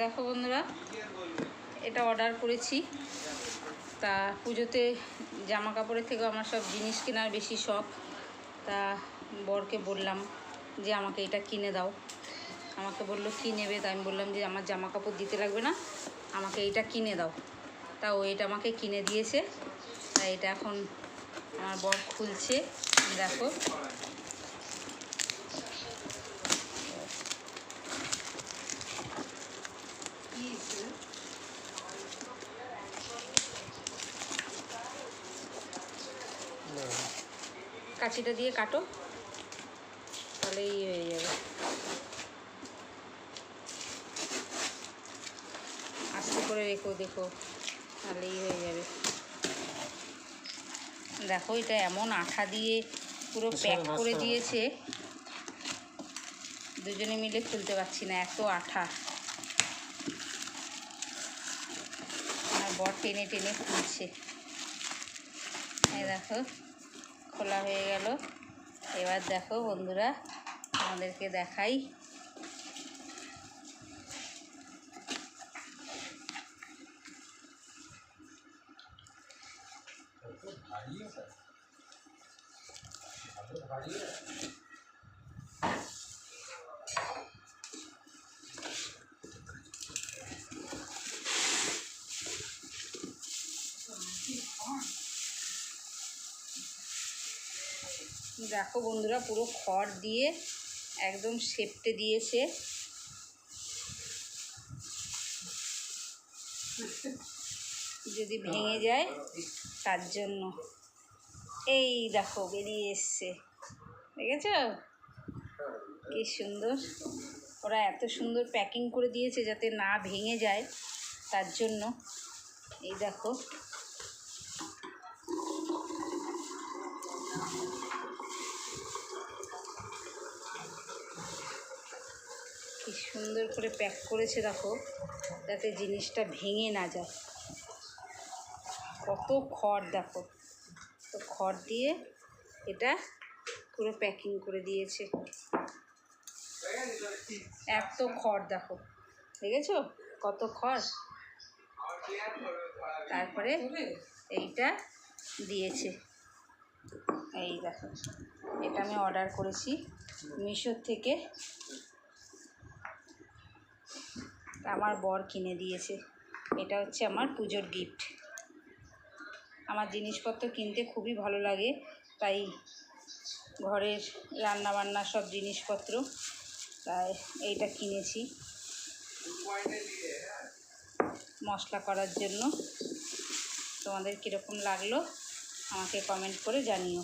দেখো বন্ধুরা, এটা অর্ডার করেছি। তা পুজোতে জামা কাপড়ের থেকেও আমার সব জিনিস কেনার বেশি শখ। তা বরকে বললাম যে আমাকে এটা কিনে দাও। আমাকে বললো কী নেবে, তা আমি বললাম যে আমার জামা কাপড় দিতে লাগবে না, আমাকে এটা কিনে দাও। তা ও এটা আমাকে কিনে দিয়েছে। তা এটা এখন আমার বর খুলছে। দেখো কাঁচিটা দিয়ে কাটো, তাহলেই হয়ে যাবে। আস্তে করে রেখো, দেখো, তাহলেই হয়ে যাবে। দেখো এটা এমন আঠা দিয়ে পুরো প্যাক করে দিয়েছে, দুজনে মিলে খুলতে পারছি না, এত আঠা। আমার বর টেনে টেনে খুলছে। এই দেখো খোলা হয়ে গেল। এবার দেখো বন্ধুরা, আমাদেরকে দেখাই। দেখো বন্ধুরা, পুরো খড় দিয়ে একদম সেপটে দিয়েছে। যদি ভেঙে যায় তার জন্য। এই দেখো বেরিয়ে এসছে, দেখেছ কি সুন্দর। ওরা এত সুন্দর প্যাকিং করে দিয়েছে যাতে না ভেঙে যায়, তার জন্য। এই দেখো কি সুন্দর করে প্যাক করেছে, দেখো, যাতে জিনিসটা ভেঙে না যায়। কত খড়, দেখো, তো খড় দিয়ে এটা পুরো প্যাকিং করে দিয়েছে। এত খড় দেখো, দেখেছো কত খড়। তারপরে এইটা দিয়েছে। এই দেখো, এটা আমি অর্ডার করেছি মিশোর থেকে। আমার বর কিনে দিয়েছে। এটা হচ্ছে আমার পুজোর গিফট। আমার জিনিসপত্র কিনতে খুবই ভালো লাগে, তাই ঘরের রান্নাবান্না সব জিনিসপত্র, তাই এইটা কিনেছি মশলা করার জন্য। তোমাদের কীরকম লাগলো আমাকে কমেন্ট করে জানিও।